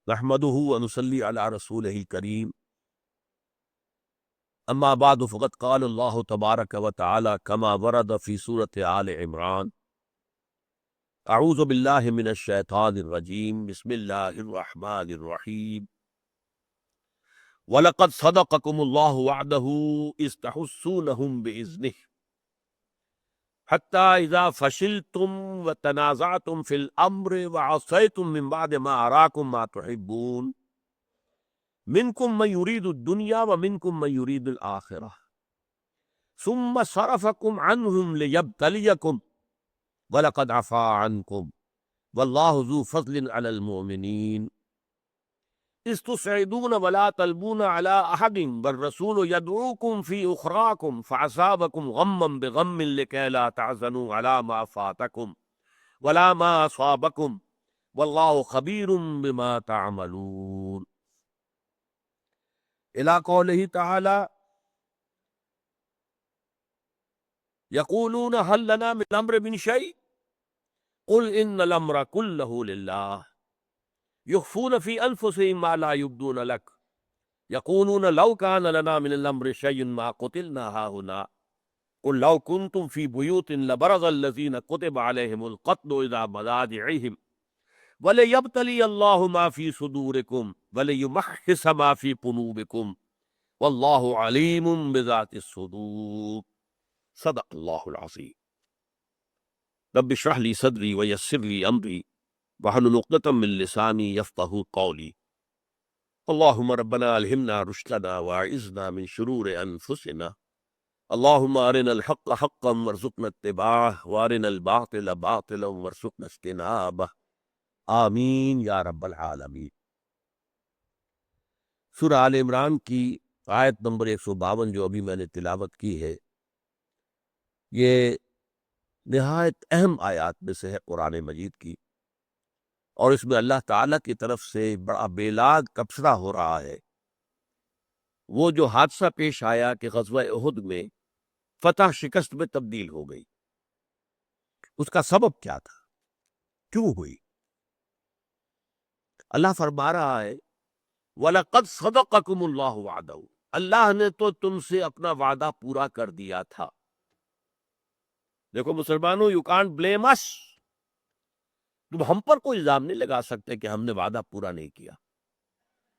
نحمده ونصلي على رسوله الكريم اما بعد فقد قال الله تبارك وتعالى كما ورد في سورة آل عمران اعوذ بالله من الشيطان الرجيم بسم الله الرحمن الرحيم وَلَقَدْ صَدَقَكُمُ اللَّهُ وَعْدَهُ إِذْ تَحُسُّونَهُم بِإِذْنِهِ حَتَّى إِذَا فَشِلْتُمْ وَتَنَازَعْتُمْ فِي الْأَمْرِ وَعَصَيْتُمْ مِنْ بَعْدِ مَا أَرَاكُمْ مَا تُحِبُّونَ مِنْكُمْ مَنْ يُرِيدُ الدُّنْيَا وَمِنْكُمْ مَنْ يُرِيدُ الْآخِرَةَ ثُمَّ صَرَفَكُمْ عَنْهُمْ لِيَبْتَلِيَكُمْ وَلَقَدْ عَفَا عَنْكُمْ وَاللَّهُ ذُو فَضْلٍ عَلَى الْمُؤْمِنِينَ إِذْ تُسْعِدُونَ وَلَا تَلْوُونَ عَلَىٰ أَحَدٍ وَالرَّسُولُ يَدْعُوكُمْ فِي أُخْرَاكُمْ فَأَصَابَكُمْ غَمًّا بِغَمٍّ لِكَيْ لَا تَحْزَنُوا عَلَىٰ مَا فَاتَكُمْ وَلَا مَا أَصَابَكُمْ وَاللَّهُ خَبِيرٌ بِمَا تَعْمَلُونَ إلى قوله تعالى يقولون هل لنا من الأمر من شيء قل إن الأمر كله لله يخفون في أنفسهم ما لا يبدون لك يقولون لو كان لنا من الأمر شيء ما قتلنا هاهنا قل لو كنتم في بيوت لبرز الذين كتب عليهم القتل إلى مضاجعهم وليبتلي الله ما في صدوركم وليمحص ما في قلوبكم والله عليم بذات الصدور صدق الله العظيم رب اشرح لي صدري ويسر لي أمري واحلل عقدة من لساني يفقهوا قولي اللهم ربنا ألهمنا رشدنا وأعذنا من شرور أنفسنا اللهم أرنا الحق حقا وارزقنا اتباعه وأرنا الباطل باطلا وارزقنا اجتنابه آمین یا رب العالمین۔ سورہ آل عمران کی آیت نمبر 152 جو ابھی میں نے تلاوت کی ہے، یہ نہایت اہم آیات میں سے ہے قرآن مجید کی، اور اس میں اللہ تعالیٰ کی طرف سے بڑا بے لاگ تبصرہ ہو رہا ہے۔ وہ جو حادثہ پیش آیا کہ غزوہ احد میں فتح شکست میں تبدیل ہو گئی، اس کا سبب کیا تھا، کیوں ہوئی؟ اللہ فرما رہا ہے وَلَقَدْ صَدَقَكُمُ اللَّهُ وَعْدَهُ، اللہ نے تو تم سے اپنا وعدہ پورا کر دیا تھا۔ دیکھو مسلمانوں، یو کانٹ بلیم اس، تم ہم پر کوئی الزام نہیں لگا سکتے کہ ہم نے وعدہ پورا نہیں کیا۔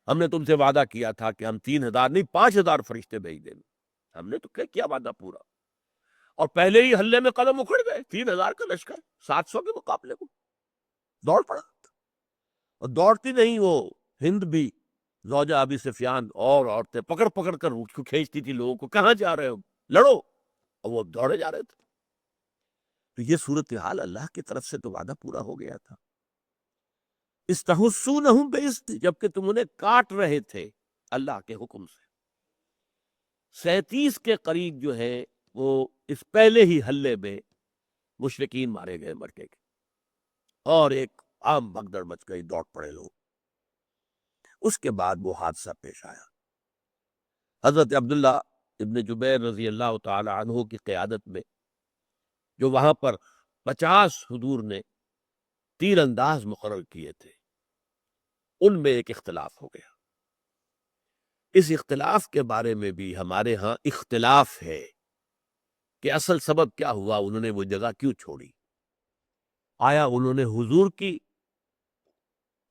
ہم نے تم سے وعدہ کیا تھا کہ ہم 3000 نہیں 5000 فرشتے بھیج دیں گے، ہم نے تو کیا وعدہ پورا، اور پہلے ہی حلے میں قدم اکھڑ گئے۔ 3000 کا لشکر 700 کے مقابلے کو دوڑ پڑا، اور دوڑتی نہیں وہ ہند بھی، زوجہ ابی سفیان اور عورتیں پکڑ پکڑ کر اس کو کھینچتی تھی لوگوں کو، کہاں جا رہے ہو، لڑو، اور وہ دوڑے جا رہے تھے۔ تو یہ صورتحال اللہ کی طرف سے تو وعدہ پورا ہو گیا تھا۔ استحسونہم بإذن، جبکہ تم انہیں کاٹ رہے تھے اللہ کے حکم سے۔ 37 کے قریب جو ہے وہ اس پہلے ہی حلے میں مشرکین مارے گئے مکے کے، اور ایک عام بھگدڑ مچ گئی، دوڑ پڑے لوگ۔ اس کے بعد وہ حادثہ پیش آیا۔ حضرت عبداللہ ابن جبیر رضی اللہ تعالی عنہ کی قیادت میں جو وہاں پر 50 حضور نے تیر انداز مقرر کیے تھے، ان میں ایک اختلاف ہو گیا۔ اس اختلاف کے بارے میں بھی ہمارے ہاں اختلاف ہے کہ اصل سبب کیا ہوا، انہوں نے وہ جگہ کیوں چھوڑی۔ آیا انہوں نے حضور کی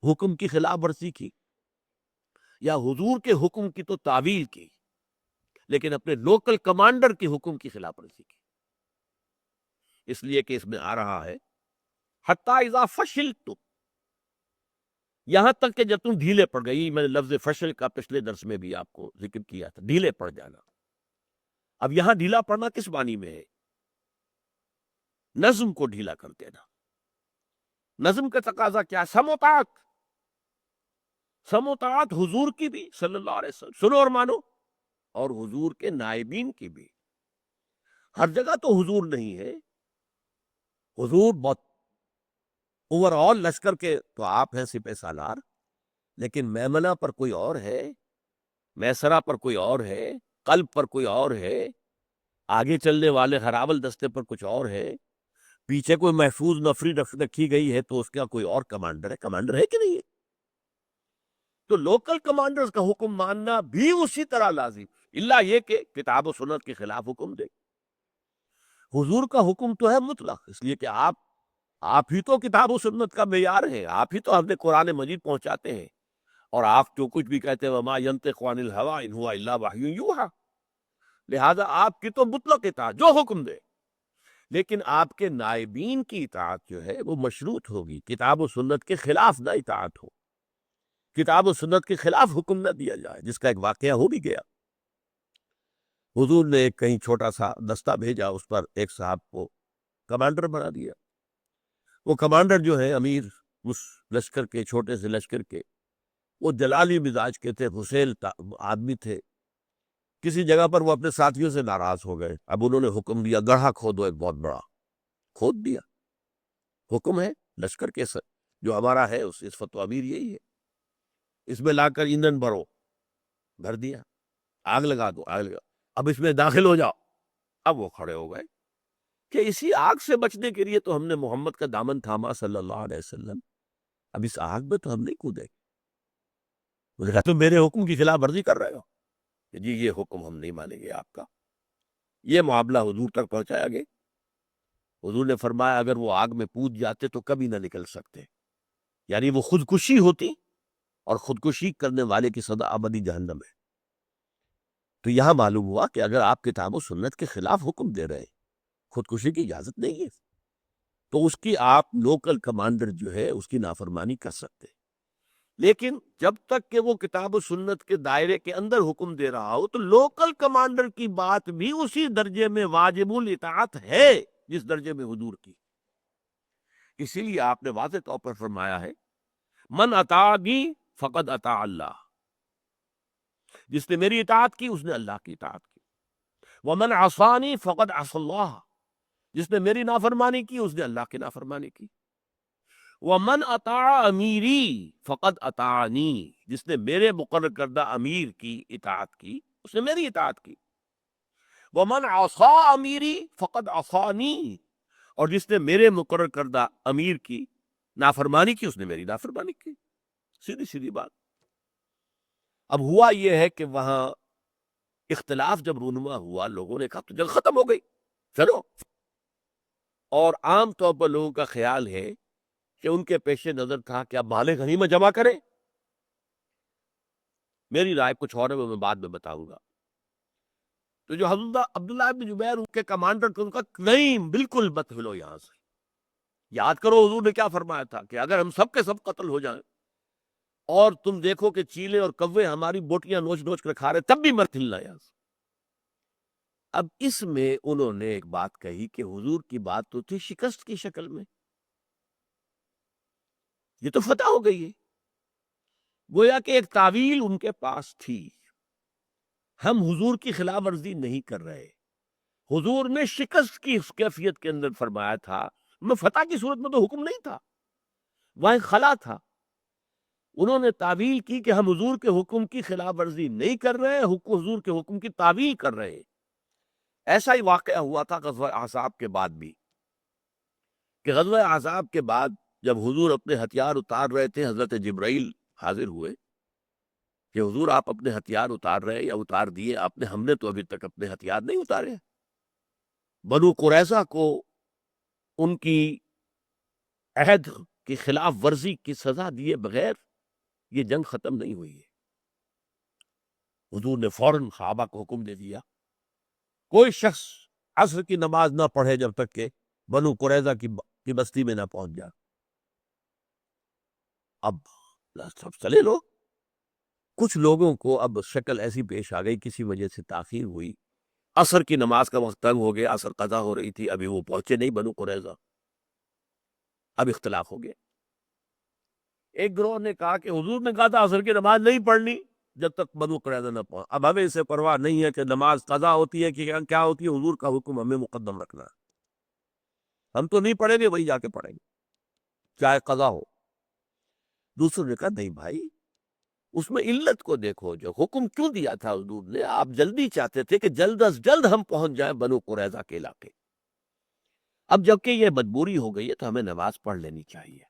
حکم کی خلاف ورزی کی، یا حضور کے حکم کی تو تعویل کی لیکن اپنے لوکل کمانڈر کے حکم کی خلاف ورزی کی؟ اس لیے کہ اس میں آ رہا ہے حتی اذا فشلتم، یہاں تک کہ جب تم ڈھیلے پڑ گئی۔ میں نے لفظ فشل کا پچھلے درس میں بھی آپ کو ذکر کیا تھا، ڈھیلے پڑ جانا۔ اب یہاں ڈھیلا پڑنا کس معنی میں ہے؟ نظم کو ڈھیلا کر دینا۔ نظم کا تقاضا کیا؟ سموتاعت، سموتاعت حضور کی بھی صلی اللہ علیہ وسلم، سنو اور مانو، اور حضور کے نائبین کی بھی۔ ہر جگہ تو حضور نہیں ہے، حضور بہت اوور آل لشکر کے تو آپ ہیں سپہ سالار، لیکن میمنہ پر کوئی اور ہے، میسرہ پر کوئی اور ہے، قلب پر کوئی اور ہے، آگے چلنے والے ہراول دستے پر کچھ اور ہے، پیچھے کوئی محفوظ نفری رکھی گئی ہے تو اس کا کوئی اور کمانڈر ہے۔ کمانڈر ہے کہ نہیں ہے؟ تو لوکل کمانڈرز کا حکم ماننا بھی اسی طرح لازم، الا یہ کہ کتاب و سنت کے خلاف حکم دے۔ حضور کا حکم تو ہے مطلق، اس لیے کہ آپ ہی تو کتاب و سنت کا معیار ہیں، آپ ہی تو اپنے قرآن مجید پہنچاتے ہیں، اور آپ جو کچھ بھی کہتے ہیں وما ینطق عن الہوی ان ہوا الا وحی یوحی، لہذا آپ کی تو مطلق اطاعت، جو حکم دے۔ لیکن آپ کے نائبین کی اطاعت جو ہے وہ مشروط ہوگی، کتاب و سنت کے خلاف نہ اطاعت ہو، کتاب و سنت کے خلاف حکم نہ دیا جائے، جس کا ایک واقعہ ہو بھی گیا۔ حضور نے ایک کہیں چھوٹا سا دستہ بھیجا، اس پر ایک صاحب کو کمانڈر بنا دیا۔ وہ کمانڈر جو ہے امیر اس لشکر کے، چھوٹے سے لشکر کے، وہ جلالی مزاج کے تھے، حسین آدمی تھے۔ کسی جگہ پر وہ اپنے ساتھیوں سے ناراض ہو گئے، اب انہوں نے حکم دیا گڑھا کھودو، ایک بہت بڑا کھود دیا۔ حکم ہے لشکر کے جو ہمارا ہے اس فتح امیر یہی ہے، اس میں لا کر ایندھن بھر دیا، آگ لگا دو، آگ لگا، اب اس میں داخل ہو جاؤ۔ اب وہ کھڑے ہو گئے کہ اسی آگ سے بچنے کے لیے تو ہم نے محمد کا دامن تھاما صلی اللہ علیہ وسلم، اب اس آگ میں تو ہم نہیں کودیں گے۔ انہوں نے کہا تم میرے حکم کی خلاف ورزی کر رہے ہو کہ جی یہ حکم ہم نہیں مانیں گے آپ کا۔ یہ معاملہ حضور تک پہنچایا گیا۔ حضور نے فرمایا اگر وہ آگ میں کود جاتے تو کبھی نہ نکل سکتے، یعنی وہ خودکشی ہوتی، اور خودکشی کرنے والے کی سزا ابدی جہنم ہے۔ تو یہاں معلوم ہوا کہ اگر آپ کتاب و سنت کے خلاف حکم دے رہے ہیں، خودکشی کی اجازت نہیں ہے، تو اس کی آپ لوکل کمانڈر جو ہے اس کی نافرمانی کر سکتے ہیں۔ لیکن جب تک کہ وہ کتاب و سنت کے دائرے کے اندر حکم دے رہا ہو تو لوکل کمانڈر کی بات بھی اسی درجے میں واجب الاطاعت ہے جس درجے میں حضور کی۔ اسی لیے آپ نے واضح طور پر فرمایا ہے من اطاعنی فقد اطاع اللہ، جس نے میری اطاعت کی اس نے اللہ کی اطاعت کی۔ ومن عصانی فقد عصى اللہ، جس نے میری نافرمانی کی اس نے اللہ کی نافرمانی کی۔ ومن اطاع امیری فقد اطاعنی، جس نے میرے مقرر کردہ امیر کی اطاعت کی اس نے میری اطاعت کی۔ ومن عصى امیری فقد عصانی، اور جس نے میرے مقرر کردہ امیر کی نافرمانی کی اس نے میری نافرمانی کی۔ سیدھی سیدھی بات۔ اب ہوا یہ ہے کہ وہاں اختلاف جب رونما ہوا، لوگوں نے کہا تو جنگ ختم ہو گئی، چلو۔ اور عام طور پر لوگوں کا خیال ہے کہ ان کے پیش نظر تھا کہ اب مال غنیمت جمع کریں۔ میری رائے کچھ اور ہے، وہ میں بعد میں بتاؤں گا۔ تو جو حضرت عبداللہ بن جبیر ان کے کمانڈر تھے، ان کا نہیں، بالکل مت ہلو یہاں سے۔ یاد کرو حضور نے کیا فرمایا تھا کہ اگر ہم سب کے سب قتل ہو جائیں اور تم دیکھو کہ چیلے اور کوے ہماری بوٹیاں نوچ نوچ کر کھا رہے، تب بھی مت ہلنا یہاں سے۔ اب اس میں انہوں نے ایک بات کہی کہ حضور کی بات تو تھی شکست کی شکل میں، یہ تو فتح ہو گئی ہے، گویا کہ ایک تعویل ان کے پاس تھی۔ ہم حضور کی خلاف ورزی نہیں کر رہے، حضور نے شکست کی اس کیفیت کے اندر فرمایا تھا، میں فتح کی صورت میں تو حکم نہیں تھا، وہاں ایک خلا تھا۔ انہوں نے تعویل کی کہ ہم حضور کے حکم کی خلاف ورزی نہیں کر رہے، حضور کے حکم کی تعویل کر رہے۔ ایسا ہی واقعہ ہوا تھا غزوہ احزاب کے بعد بھی، کہ غزوہ احزاب کے بعد جب حضور اپنے ہتھیار اتار رہے تھے، حضرت جبرائیل حاضر ہوئے کہ حضور آپ اپنے ہتھیار اتار رہے یا اتار دیے؟ آپ نے ہم نے تو ابھی تک اپنے ہتھیار نہیں اتارے۔ بنو قریظہ کو ان کی عہد کی خلاف ورزی کی سزا دیے بغیر یہ جنگ ختم نہیں ہوئی ہے۔ حضور نے فوراً صحابہ کو حکم دے دیا کوئی شخص عصر کی نماز نہ پڑھے جب تک کہ بنو قریظہ کی بستی میں نہ پہنچ جائے۔ اب سب چلے لو، کچھ لوگوں کو اب شکل ایسی پیش آ گئی، کسی وجہ سے تاخیر ہوئی، عصر کی نماز کا وقت تنگ ہو گیا، عصر قضا ہو رہی تھی، ابھی وہ پہنچے نہیں بنو قریظہ۔ اب اختلاف ہو گیا۔ ایک گروہ نے کہا کہ حضور نے کہا تھا عصر کی نماز نہیں پڑھنی جب تک بنو قریظہ نہ پہنچ، اب ہمیں اسے پرواہ نہیں ہے کہ نماز قضا ہوتی ہے کہ کیا ہوتی ہے، حضور کا حکم ہمیں مقدم رکھنا ہے، ہم تو نہیں پڑھیں گے، وہی جا کے پڑھیں گے چاہے قضا ہو۔ دوسروں نے کہا نہیں بھائی، اس میں علت کو دیکھو، جو حکم کیوں دیا تھا حضور نے، آپ جلدی چاہتے تھے کہ جلد از جلد ہم پہنچ جائیں بنو قریظہ کے علاقے۔ اب جبکہ یہ مجبوری ہو گئی ہے تو ہمیں نماز پڑھ لینی چاہیے۔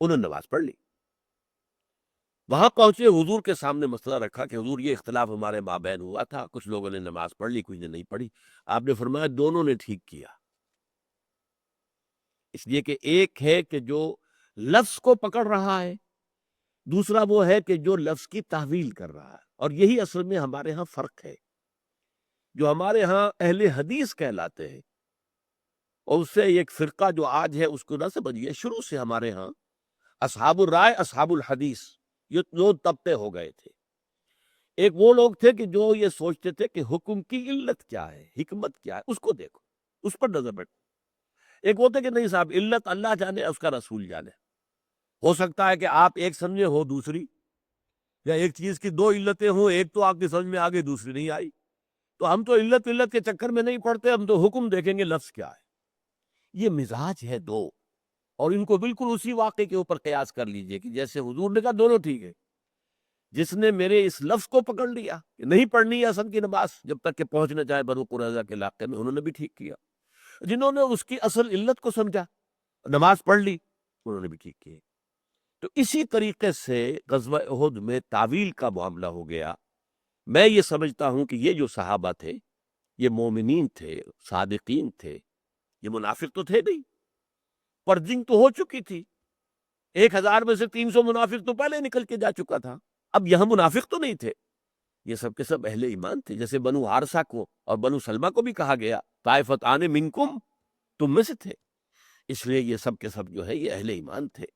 انہوں نے نماز پڑھ لی۔ وہاں پہنچے، حضور کے سامنے مسئلہ رکھا کہ حضور یہ اختلاف ہمارے مابین ہوا تھا، کچھ لوگوں نے نماز پڑھ لی، کچھ نے نہیں پڑھی۔ آپ نے فرمایا دونوں نے ٹھیک کیا، اس لیے کہ ایک ہے کہ جو لفظ کو پکڑ رہا ہے، دوسرا وہ ہے کہ جو لفظ کی تحویل کر رہا ہے۔ اور یہی اصل میں ہمارے ہاں فرق ہے۔ جو ہمارے ہاں اہل حدیث کہلاتے ہیں، اور اس سے ایک فرقہ جو آج ہے اس کو نہ سمجھیے، شروع سے ہمارے ہاں اصحاب الرائے، اصحاب الحدیث، یہ دو طبقے ہو گئے تھے۔ ایک وہ لوگ تھے کہ جو یہ سوچتے تھے کہ حکم کی علت کیا ہے، حکمت کیا ہے، اس کو دیکھو، اس پر نظر رکھو۔ ایک وہ تھے کہ نہیں صاحب، علت اللہ جانے، اس کا رسول جانے۔ ہو سکتا ہے کہ آپ ایک سمجھے ہو دوسری، یا ایک چیز کی دو علتیں ہوں، ایک تو آپ کی سمجھ میں آگے دوسری نہیں آئی، تو ہم تو علت کے چکر میں نہیں پڑتے، ہم تو حکم دیکھیں گے لفظ کیا ہے۔ یہ مزاج ہے دو، اور ان کو بالکل اسی واقعے کے اوپر قیاس کر لیجئے کہ جیسے حضور نے کہا دونوں ٹھیک ہے۔ جس نے میرے اس لفظ کو پکڑ لیا کہ نہیں پڑھنی ہے اصل کی نماز جب تک کہ پہنچ نہ جائے بنو قریظہ کے علاقے میں، انہوں نے بھی ٹھیک کیا۔ جنہوں نے اس کی اصل علت کو سمجھا، نماز پڑھ لی، انہوں نے بھی ٹھیک کیا۔ تو اسی طریقے سے غزوہ احد میں تعویل کا معاملہ ہو گیا۔ میں یہ سمجھتا ہوں کہ یہ جو صحابہ تھے، یہ مومنین تھے، صادقین تھے، یہ منافق تو تھے نہیں۔ پرجنگ تو ہو چکی تھی، 1000 میں سے 300 منافق تو پہلے نکل کے جا چکا تھا۔ اب یہاں منافق تو نہیں تھے، یہ سب کے سب اہل ایمان تھے۔ جیسے بنو حارثہ کو اور بنو سلمہ کو بھی کہا گیا طائفتان منکم، تم میں سے تھے، اس لیے یہ سب کے سب جو ہے یہ اہل ایمان تھے۔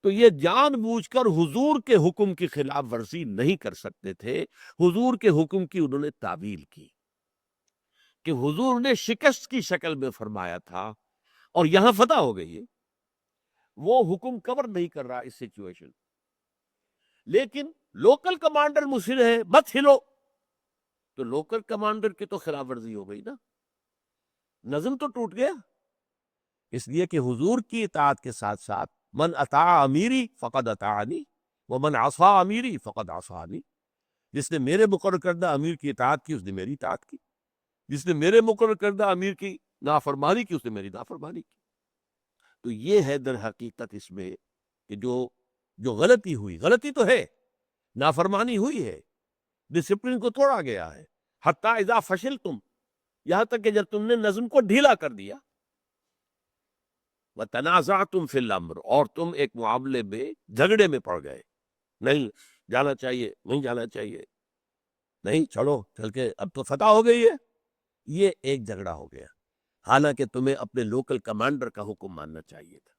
تو یہ جان بوجھ کر حضور کے حکم کی خلاف ورزی نہیں کر سکتے تھے۔ حضور کے حکم کی انہوں نے تعویل کی کہ حضور نے شکست کی شکل میں فرمایا تھا اور یہاں فتح ہو گئی ہے۔ وہ حکم کور نہیں کر رہا اس سچویشن، لیکن لوکل کمانڈر مصر ہے مت ہلو، تو لوکل کمانڈر کی تو خلاف ورزی ہو گئی نا، نظم تو ٹوٹ گیا۔ اس لیے کہ حضور کی اطاعت کے ساتھ ساتھ من اطاع امیری فقد اطاعنی ومن عصا امیری فقد عصانی، جس نے میرے مقرر کردہ امیر کی اطاعت کی اس نے میری اطاعت کی، جس نے میرے مقرر کردہ امیر کی نافرمانی کی اس نے میری نافرمانی کی۔ تو یہ ہے در حقیقت اس میں کہ جو غلطی ہوئی، غلطی تو ہے، نافرمانی ہوئی ہے، ڈسپلن کو توڑا گیا ہے، حتی اذا فشلتم، یہاں تک کہ جب تم نے نظم کو ڈھیلا کر دیا، وَتَنَازَعْتُمْ فِي الْأَمْرِ، اور تم ایک معاملے میں جھگڑے میں پڑ گئے، نہیں جانا چاہیے، نہیں جانا چاہیے، نہیں چلو چل کے اب تو فتح ہو گئی ہے، یہ ایک جھگڑا ہو گیا۔ حالانکہ تمہیں اپنے لوکل کمانڈر کا حکم ماننا چاہیے تھا۔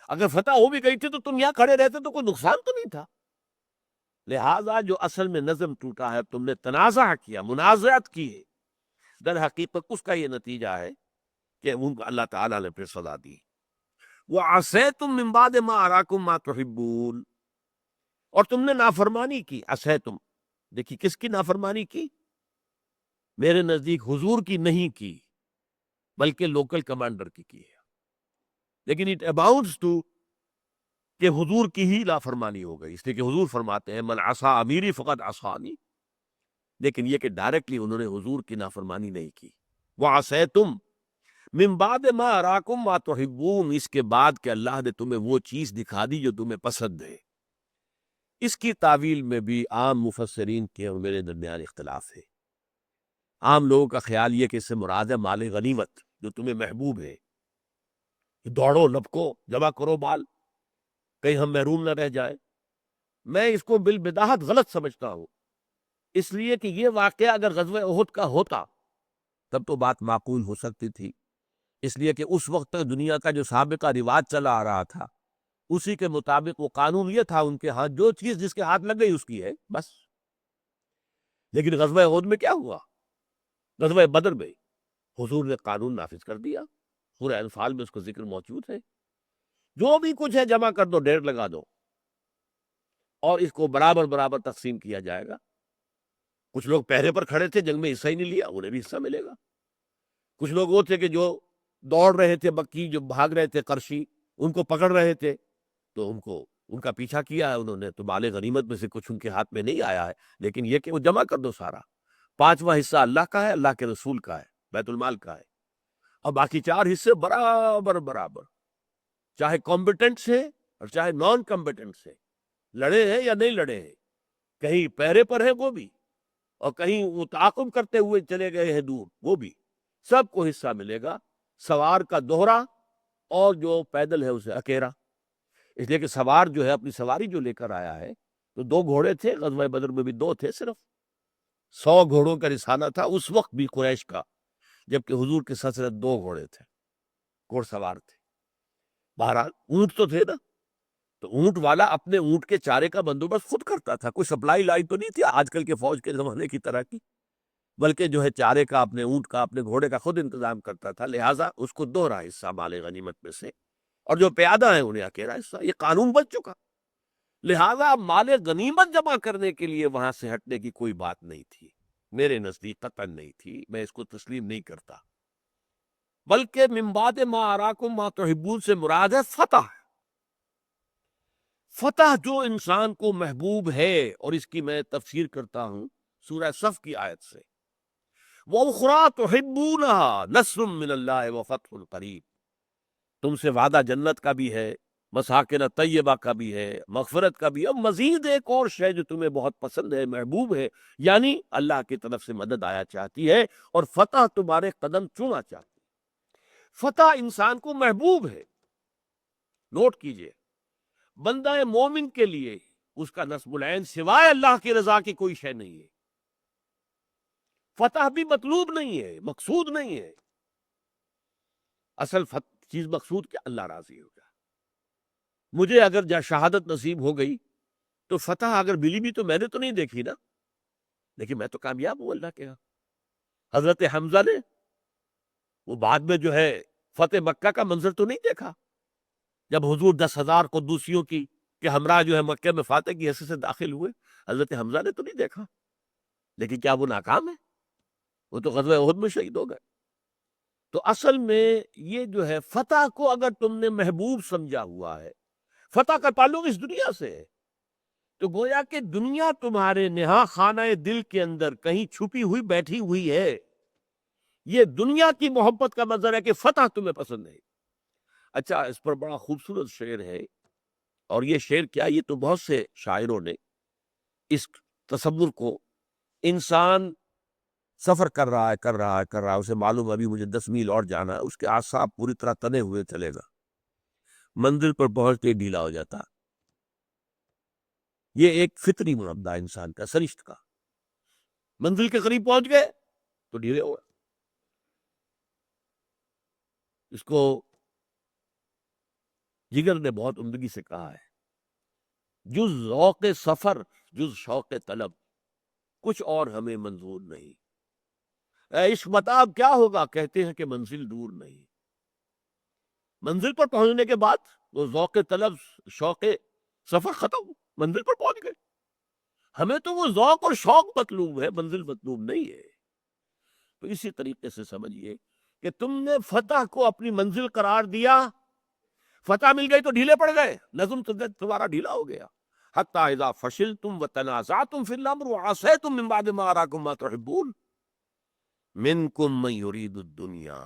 اگر فتح ہو بھی گئی تھی تو تم یہاں کھڑے رہتے تو کوئی نقصان تو نہیں تھا۔ لہٰذا جو اصل میں نظم ٹوٹا ہے، تم نے تنازع کیا، منازعت کی ہے، در حقیقت اس کا یہ نتیجہ ہے کہ ان کو اللہ تعالیٰ نے پھر سزا دی۔ وَعَصَيْتُم مِّن بَعْدِ مَا أَرَاكُم مَّا تُحِبُّونَ، اور تم نے نافرمانی کی، عصیتم، دیکھیے کس کی نافرمانی کی؟ میرے نزدیک حضور کی نہیں کی، بلکہ لوکل کمانڈر کی ہے، لیکن اٹ اباؤنٹس ٹو کہ حضور کی ہی نافرمانی ہو گئی، اس لیے کہ حضور فرماتے ہیں من عصا امیری فقد عصانی، لیکن یہ کہ ڈائریکٹلی انہوں نے حضور کی نافرمانی نہیں کی۔ وَعَصَيْتُم من بعد ما اراکم ما تحبون، اس کے بعد کہ اللہ نے تمہیں وہ چیز دکھا دی جو تمہیں پسند ہے۔ اس کی تعویل میں بھی عام مفسرین کے اور میرے درمیان اختلاف ہے۔ عام لوگوں کا خیال یہ کہ اس سے مراد ہے مال غنیمت جو تمہیں محبوب ہے، دوڑو لپکو جمع کرو مال، کہیں ہم محروم نہ رہ جائیں۔ میں اس کو بالبداہت غلط سمجھتا ہوں، اس لیے کہ یہ واقعہ اگر غزوہ احد کا ہوتا تب تو بات معقول ہو سکتی تھی، اس لیے کہ اس وقت تک دنیا کا جو سابقہ رواج چلا آ رہا تھا اسی کے مطابق وہ قانون یہ تھا ان کے ہاتھ، جو چیز جس کے ہاتھ لگ گئی اس کی ہے بس۔ لیکن غزوہ احد میں کیا ہوا؟ غزوہ بدر میں حضور نے قانون نافذ کر دیا، سورہ انفال میں اس کا ذکر موجود ہے، جو بھی کچھ ہے جمع کر دو، ڈھیر لگا دو، اور اس کو برابر برابر تقسیم کیا جائے گا۔ کچھ لوگ پہرے پر کھڑے تھے، جنگ میں حصہ ہی نہیں لیا، انہیں بھی حصہ ملے گا۔ کچھ لوگ وہ تھے کہ جو دوڑ رہے تھے، مکی جو بھاگ رہے تھے قرشی، ان کو پکڑ رہے تھے تو ان کا پیچھا کیا ہے انہوں نے، تو مال غنیمت میں سے کچھ ان کے ہاتھ میں نہیں آیا ہے، لیکن یہ کہ وہ جمع کر دو سارا، 5واں حصہ اللہ کا ہے، اللہ کے رسول کا ہے، بیت المال کا ہے، اور باقی 4 حصے برابر برابر، چاہے کمپیٹنٹ سے اور چاہے نان کمپیٹنٹ سے، لڑے ہیں یا نہیں لڑے ہیں، کہیں پہرے پر ہے وہ بھی، اور کہیں وہ تعاقب کرتے ہوئے چلے گئے ہیں دور وہ بھی، سب کو حصہ ملے گا، سوار کا دوہرا اور جو پیدل ہے اسے اکیرا۔ اس لیے کہ سوار جو ہے اپنی سواری جو لے کر آیا ہے، تو 2 گھوڑے تھے، غزوہ بدر میں بھی 2 تھے صرف، 100 گھوڑوں کا رسالہ تھا اس وقت بھی قریش کا، جبکہ حضور کے ساتھ 2 گھوڑے تھے، گھوڑ سوار تھے۔ بہرحال اونٹ تو تھے نا، تو اونٹ والا اپنے اونٹ کے چارے کا بندوبست خود کرتا تھا، کوئی سپلائی لائی تو نہیں تھی آج کل کے فوج کے زمانے کی طرح کی، بلکہ جو ہے چارے کا، اپنے اونٹ کا، اپنے گھوڑے کا خود انتظام کرتا تھا، لہٰذا اس کو دوہرا حصہ مال غنیمت میں سے، اور جو پیادہ ہیں انہیں اکیلا حصہ، یہ قانون بن چکا۔ لہٰذا مال غنیمت جمع کرنے کے لیے وہاں سے ہٹنے کی کوئی بات نہیں تھی، میرے نزدیک قطعاً نہیں تھی، میں اس کو تسلیم نہیں کرتا، بلکہ من بعد ما اراکم ما تحبون سے مراد ہے فتح۔ فتح جو انسان کو محبوب ہے، اور اس کی میں تفسیر کرتا ہوں سورہ صف کی آیت سے، وَأُخْرَىٰ تُحِبُّونَهَا نَصْرٌ مِّنَ اللَّهِ وَفَتْحٌ قَرِیب، تم سے وعدہ جنت کا بھی ہے، مساکن طیبہ کا بھی ہے، مغفرت کا بھی ہے، اور مزید ایک اور شے جو تمہیں بہت پسند ہے، محبوب ہے، یعنی اللہ کی طرف سے مدد آیا چاہتی ہے، اور فتح تمہارے قدم چومنا چاہتی ہے۔ فتح انسان کو محبوب ہے۔ نوٹ کیجئے، بندہ مومن کے لیے اس کا نصب العین سوائے اللہ کی رضا کی کوئی شے نہیں ہے، فتح بھی مطلوب نہیں ہے، مقصود نہیں ہے، اصل چیز مقصود کہ اللہ راضی ہو جائے۔ مجھے اگر شہادت نصیب ہو گئی تو فتح اگر ملی بھی تو میں نے تو نہیں دیکھی نا، لیکن میں تو کامیاب ہوں اللہ کے ہاں۔ حضرت حمزہ نے وہ بعد میں جو ہے فتح مکہ کا منظر تو نہیں دیکھا، جب حضور 10,000 قدوسیوں کی کہ ہمراہ جو ہے مکہ میں فاتح کی حیثیت سے داخل ہوئے، حضرت حمزہ نے تو نہیں دیکھا، لیکن کیا وہ ناکام ہے؟ وہ تو غزوہ احد میں شہید ہو گئے۔ تو اصل میں یہ جو ہے فتح کو اگر تم نے محبوب سمجھا ہوا ہے، فتح کا تعلق اس دنیا سے ہے، تو گویا کہ دنیا تمہارے نہا خانہ دل کے اندر کہیں چھپی ہوئی بیٹھی ہوئی ہے، یہ دنیا کی محبت کا منظر ہے کہ فتح تمہیں پسند ہے۔ اچھا، اس پر بڑا خوبصورت شعر ہے، اور یہ شعر کیا، یہ تو بہت سے شاعروں نے اس تصور کو، انسان سفر کر رہا ہے، اسے معلوم ابھی مجھے 10 میل اور جانا ہے، اس کے اعصاب پوری طرح تنے ہوئے چلے گا، منزل پر پہنچتے ہی ڈھیلا ہو جاتا۔ یہ ایک فطری معاملہ انسان کا، سرشت کا، منزل کے قریب پہنچ گئے تو ڈھیلے ہو گئے۔ اس کو جگر نے بہت عمدگی سے کہا ہے، جز ذوق سفر جز شوق طلب، کچھ اور ہمیں منظور نہیں، اے عشق متاع کیا ہوگا، کہتے ہیں کہ منزل دور نہیں۔ منزل پر پہنچنے کے بعد وہ ذوق طلب، شوق سفر ختم، منزل پر پہنچ گئے۔ ہمیں تو وہ ذوق اور شوق مطلوب ہے، منزل مطلوب نہیں ہے۔ تو اسی طریقے سے سمجھیے کہ تم نے فتح کو اپنی منزل قرار دیا، فتح مل گئی تو ڈھیلے پڑ گئے، نظم تمہارا ڈھیلا ہو گیا۔ حتی اذا فشلتم وتنازعتم فی الامر وعصیتم من بعد ما اراکم ما تحبون منکم من یرید الدنیا،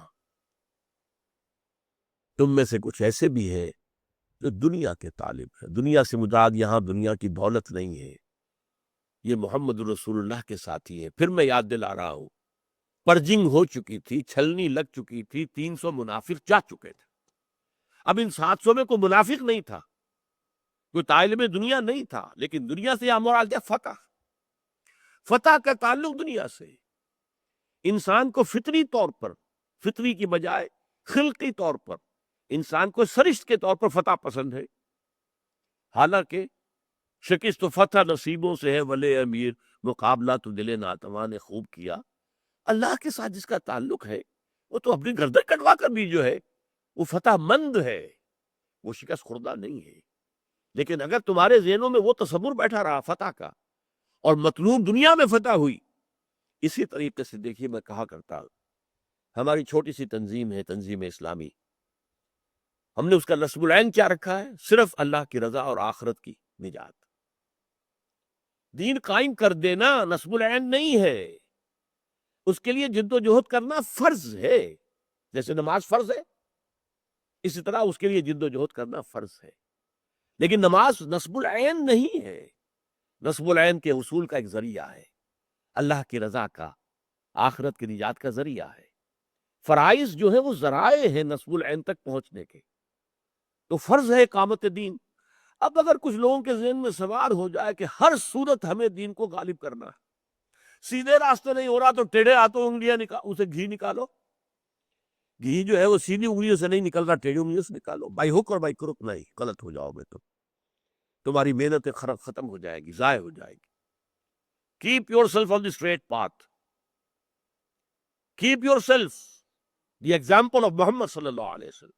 تم میں سے کچھ ایسے بھی ہے جو دنیا کے طالب ہے۔ دنیا سے مراد یہاں دنیا کی دولت نہیں ہے، یہ محمد رسول اللہ کے ساتھی ہیں۔ پھر میں یاد دلا رہا ہوں، پرجنگ ہو چکی تھی، چھلنی لگ چکی تھی، 300 منافق جا چکے تھے۔ اب ان 700 میں کوئی منافق نہیں تھا، کوئی طالب دنیا نہیں تھا، لیکن دنیا سے یہ مراد ہے فتح۔ فتح کا تعلق دنیا سے، انسان کو فطری طور پر، فطری کی بجائے خلقی طور پر، انسان کو سرشت کے طور پر فتح پسند ہے۔ حالانکہ شکست و فتح نصیبوں سے ہے ولے امیر، مقابلہ تو دل ناتواں نے خوب کیا۔ اللہ کے ساتھ جس کا تعلق ہے وہ تو اپنی گردن کٹوا کر بھی جو ہے وہ فتح مند ہے، وہ شکست خوردہ نہیں ہے۔ لیکن اگر تمہارے ذہنوں میں وہ تصور بیٹھا رہا فتح کا، اور مطلوب دنیا میں فتح ہوئی، اسی طریقے سے دیکھیے، میں کہا کرتا ہوں، ہماری چھوٹی سی تنظیم ہے، تنظیم اسلامی، ہم نے اس کا نصب العین کیا رکھا ہے؟ صرف اللہ کی رضا اور آخرت کی نجات، دین قائم کر دینا نصب العین نہیں ہے، اس کے لیے جد و جہد کرنا فرض ہے، جیسے نماز فرض ہے اسی طرح اس کے لیے جد و جہد کرنا فرض ہے۔ لیکن نماز نصب العین نہیں ہے، نصب العین کے حصول کا ایک ذریعہ ہے، اللہ کی رضا کا، آخرت کی نجات کا ذریعہ ہے۔ فرائض جو ہے وہ ذرائع ہیں نصب العین تک پہنچنے کے، تو فرض ہے اقامت دین۔ اب اگر کچھ لوگوں کے ذہن میں سوال ہو جائے کہ ہر صورت ہمیں دین کو غالب کرنا ہے، سیدھے راستے نہیں ہو رہا تو ٹیڑھے ہاتھوں انگلیاں اسے گھی نکالو، گھی جو ہے وہ سیدھی انگلیوں سے نہیں نکل رہا، ٹیڑھی انگلیوں سے نکالو، بائی ہک اور بائی کرک نہیں، غلط ہو جاؤ گے تو تمہاری محنت ختم ہو جائے گی، ضائع ہو جائے گی۔ Keep yourself on the straight path, keep yourself the example of Muhammad صلی اللہ علیہ وسلم،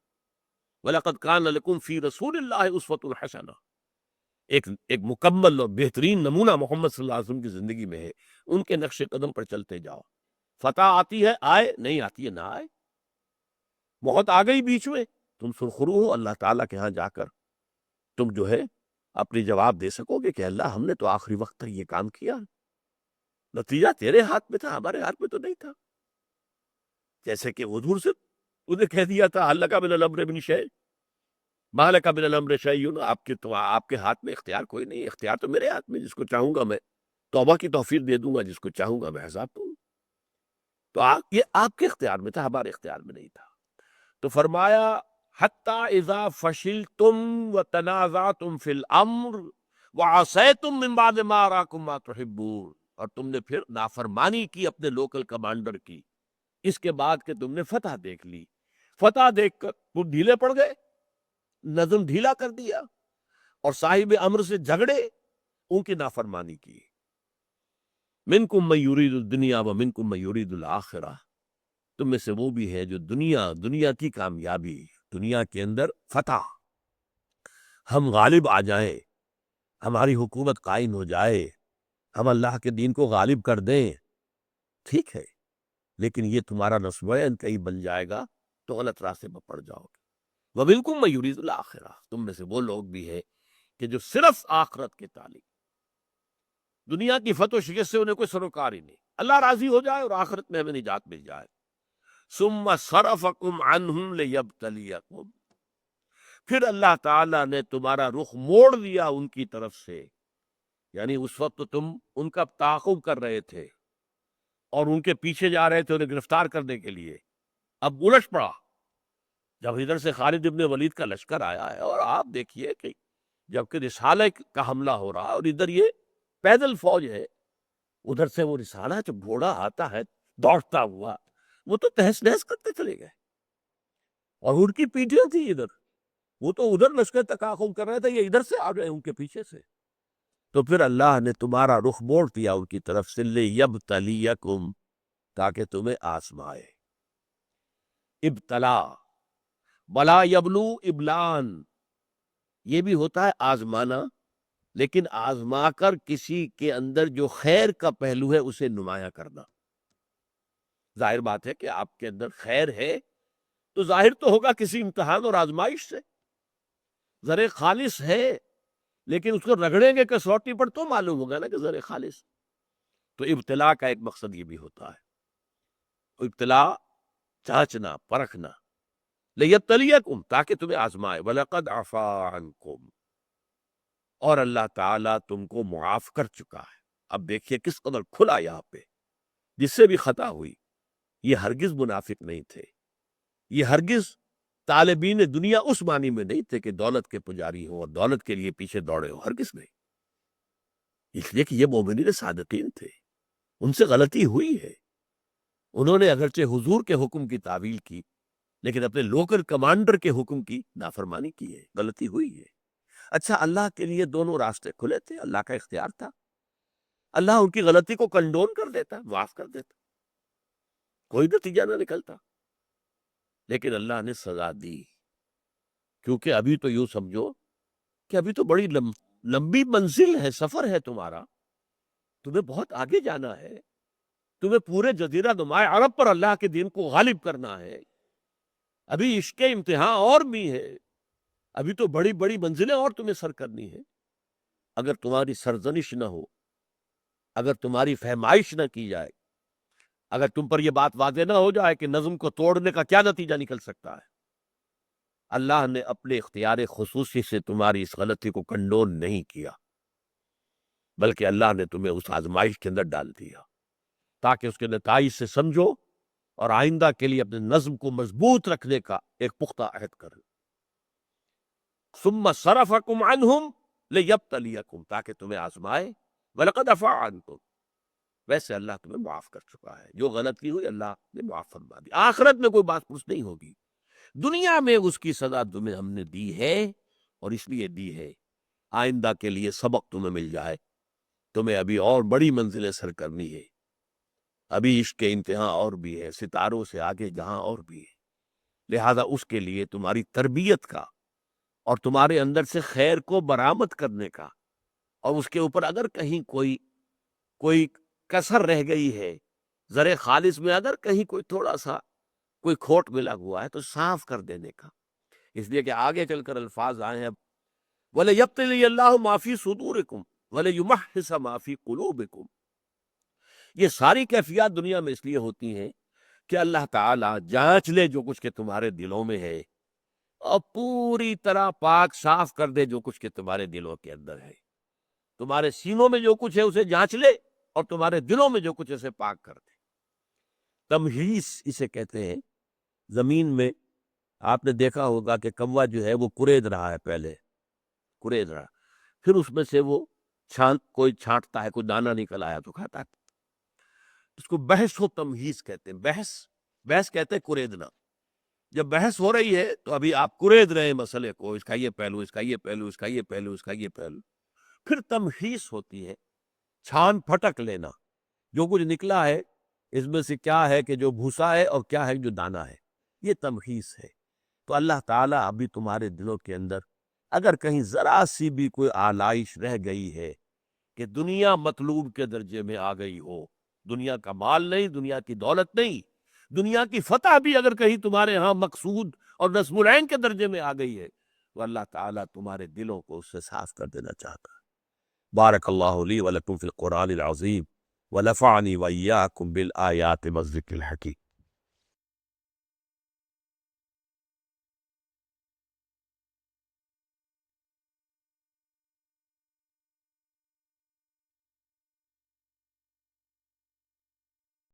وَلَقَدْ كَانَ لَكُمْ فِي رَسُولِ اللَّهِ أُسْوَةٌ حَسَنَةٌ، ایک مکمل اور بہترین نمونہ محمد صلی اللہ علیہ وسلم کی زندگی میں ہے، ان کے نقش قدم پر چلتے جاؤ۔ فتح آتی ہے آئے، نہیں آتی ہے نہ آئے، موت آ گئی بیچ میں، تم سرخرو ہو، اللہ تعالیٰ کے ہاں جا کر تم جو ہے اپنی جواب دے سکو گے کہ اللہ ہم نے تو آخری وقت تک یہ کام کیا، نتیجہ تیرے ہاتھ میں تھا، ہمارے ہاتھ میں تو نہیں تھا۔ جیسے کہ حضور سے انہیں کہہ دیا تھا حل لک من الامر من شیء ما لک من الامر شیء، آپ کے ہاتھ میں اختیار کوئی نہیں، اختیار تو میرے ہاتھ میں، جس کو چاہوں گا میں توبہ کی توفیق دے دوں گا، جس کو چاہوں گا میں عذاب دوں گا۔ تو یہ آپ کے اختیار میں تھا، ہمارے اختیار میں نہیں تھا۔ تو فرمایا حتی اذا فشلتم وتنازعتم فی الامر وعصیتم من بعد ما اراکم ما تحبون، اور تم نے پھر نافرمانی کی اپنے لوکل کمانڈر کی، اس کے بعد کہ تم نے فتح دیکھ لی، فتح دیکھ کر وہ ڈھیلے پڑ گئے، نظم ڈھیلا کر دیا اور صاحب امر سے جھگڑے، ان کی نافرمانی کی۔ منکم من یرید الدنیا ومنکم من یرید الآخرہ، تم میں سے وہ بھی ہے جو دنیا کی کامیابی، دنیا کے اندر فتح، ہم غالب آ جائیں، ہماری حکومت قائم ہو جائے، ہم اللہ کے دین کو غالب کر دیں، ٹھیک ہے، لیکن یہ تمہارا نصب عین کہیں بن جائے گا تو غلط راستے پر پڑ جاؤ گے۔ وَمِنْكُمْ مَن يُرِيدُ الْآخِرَةَ، تم میں سے وہ لوگ بھی ہے کہ جو صرف آخرت کے تعلق، دنیا کی فتح و شکست سے انہیں کوئی سروکار ہی نہیں، اللہ راضی ہو جائے اور آخرت میں ہمیں نجات مل جائے۔ ثُمَّ صَرَفَكُمْ عَنْهُمْ لِيَبْتَلِيَكُمْ، پھر اللہ تعالیٰ نے تمہارا رخ موڑ دیا ان کی طرف سے، یعنی اس وقت تو تم ان کا تعاقب کر رہے تھے اور ان کے پیچھے جا رہے تھے انہیں گرفتار کرنے کے لیے، اب الٹ پڑا جب ادھر سے خالد ابن ولید کا لشکر آیا ہے، اور آپ دیکھیے کہ جبکہ رسالہ کا حملہ ہو رہا اور ادھر یہ پیدل فوج ہے، ادھر سے وہ رسالہ جب گھوڑا آتا ہے دوڑتا ہوا، وہ تو تہس نہس کرتے چلے گئے، اور ان کی پیٹیاں تھی ادھر، وہ تو ادھر لشکر تعاقب کر رہے تھے، یہ ادھر سے آ گئے ان کے پیچھے سے۔ تو پھر اللہ نے تمہارا رخ موڑ دیا ان کی طرف سے، لِیَبْتَلِیَکُمْ، تاکہ تمہیں آزمائے۔ ابتلا، بلا یبلو ابلان، یہ بھی ہوتا ہے آزمانا، لیکن آزما کر کسی کے اندر جو خیر کا پہلو ہے اسے نمایاں کرنا۔ ظاہر بات ہے کہ آپ کے اندر خیر ہے تو ظاہر تو ہوگا کسی امتحان اور آزمائش سے، زر خالص ہے لیکن اس کو رگڑیں گے کسوٹی پر تو معلوم ہوگا نا کہ زر خالص۔ تو ابتلا کا ایک مقصد یہ بھی ہوتا ہے، ابتلا چاچنا، پرکھنا، لِیَبْتَلِیَکُمْ، تاکہ تمہیں آزمائے، وَلَقَدْ عَفَا عَنْکُمْ، اور اللہ تعالیٰ تم کو معاف کر چکا ہے۔ اب دیکھیے کس قدر کھلا یہاں پہ، جس سے بھی خطا ہوئی، یہ ہرگز منافق نہیں تھے، یہ ہرگز طالبین دنیا اس معنی میں نہیں تھے کہ دولت کے پجاری ہو اور دولت کے لیے پیچھے دوڑے ہو، ہرگز نہیں، اس لیے کہ یہ مومنین صادقین تھے، ان سے غلطی ہوئی ہے، انہوں نے اگرچہ حضور کے حکم کی تعویل کی لیکن اپنے لوکل کمانڈر کے حکم کی نافرمانی کی ہے، غلطی ہوئی ہے۔ اچھا، اللہ کے لیے دونوں راستے کھلے تھے، اللہ کا اختیار تھا، اللہ ان کی غلطی کو کنڈون کر دیتا، معاف کر دیتا، کوئی نتیجہ نہ نکلتا، لیکن اللہ نے سزا دی، کیونکہ ابھی تو یوں سمجھو کہ ابھی تو بڑی لمبی منزل ہے، سفر ہے تمہارا، تمہیں بہت آگے جانا ہے، تمہیں پورے جزیرہ نماء عرب پر اللہ کے دین کو غالب کرنا ہے، ابھی عشق امتحان اور بھی ہے، ابھی تو بڑی بڑی منزلیں اور تمہیں سر کرنی ہے۔ اگر تمہاری سرزنش نہ ہو، اگر تمہاری فہمائش نہ کی جائے، اگر تم پر یہ بات واضح نہ ہو جائے کہ نظم کو توڑنے کا کیا نتیجہ نکل سکتا ہے، اللہ نے اپنے اختیار خصوصی سے تمہاری اس غلطی کو کنڈون نہیں کیا، بلکہ اللہ نے تمہیں اس آزمائش کے اندر ڈال دیا تاکہ اس کے نتائج سے سمجھو اور آئندہ کے لیے اپنے نظم کو مضبوط رکھنے کا ایک پختہ عہد کرو۔ ثم صرفکم عنہم لیبتلیکم، تاکہ تمہیں آزمائے۔ وَلَقَدْ عَفَا عَنکم، ویسے اللہ تمہیں معاف کر چکا ہے، جو غلطی ہوئی اللہ نے معاف فرما دی۔ آخرت میں کوئی بات پوچھ نہیں ہوگی، دنیا میں اس کی سزا تمہیں ہم نے دی ہے، اور اس لیے دی ہے آئندہ کے لیے سبق تمہیں مل جائے۔ تمہیں ابھی اور بڑی منزلیں سر کرنی ہے، ابھی عشق کے انتہا اور بھی ہے، ستاروں سے آگے جہاں اور بھی ہے، لہذا اس کے لیے تمہاری تربیت کا اور تمہارے اندر سے خیر کو برآمد کرنے کا، اور اس کے اوپر اگر کہیں کوئی کسر رہ گئی ہے، زر خالص میں اگر کہیں کوئی تھوڑا سا کوئی کھوٹ ملا ہوا ہے تو صاف کر دینے کا، اس لیے کہ آگے چل کر الفاظ آئے ہیں اب وَلَيَبْتَلِيَ اللَّهُ مَا فِي صُدُورِكُمْ وَلَيُمَحِّصَ مَا فِي قُلُوبِكُمْ۔ یہ ساری کیفیات دنیا میں اس لیے ہوتی ہیں کہ اللہ تعالیٰ جانچ لے جو کچھ کہ تمہارے دلوں میں ہے، اور پوری طرح پاک صاف کر دے جو کچھ کہ تمہارے دلوں کے اندر ہے۔ تمہارے سینوں میں جو کچھ ہے اسے جانچ لے، اور تمہارے دلوں میں جو کچھ ہے اسے پاک کر دے۔ تمہیس اسے کہتے ہیں۔ زمین میں آپ نے دیکھا ہوگا کہ کوا جو ہے وہ کرید رہا ہے، پہلے کرید رہا، پھر اس میں سے وہ کوئی چھانٹتا ہے، کوئی دانہ نکل آیا تو کھاتا ہے۔ اس کو بحث و تمہیز کہتے ہیں۔ بحث کہتے ہیں کریدنا۔ جب بحث ہو رہی ہے تو ابھی آپ کرید رہے ہیں مسئلے کو، اس کا یہ پہلو، اس کا یہ پہلو، اس کا یہ پہلو، اس کا یہ پہلو۔ پھر تمہیز ہوتی ہے، چھان پھٹک لینا، جو کچھ نکلا ہے اس میں سے کیا ہے کہ جو بھوسا ہے اور کیا ہے جو دانہ ہے، یہ تمہیز ہے۔ تو اللہ تعالیٰ ابھی تمہارے دلوں کے اندر اگر کہیں ذرا سی بھی کوئی آلائش رہ گئی ہے کہ دنیا مطلوب کے درجے میں آ گئی ہو، دنیا کا مال نہیں، دنیا کی دولت نہیں، دنیا کی فتح بھی اگر کہیں تمہارے ہاں مقصود اور نصب العین کے درجے میں آ گئی ہے، تو اللہ تعالیٰ تمہارے دلوں کو اس سے صاف کر دینا چاہتا ہے۔ بارک اللہ لی ولکم فی القرآن العظیم ونفعنی وإیاکم بالآیات والذکر الحکیم۔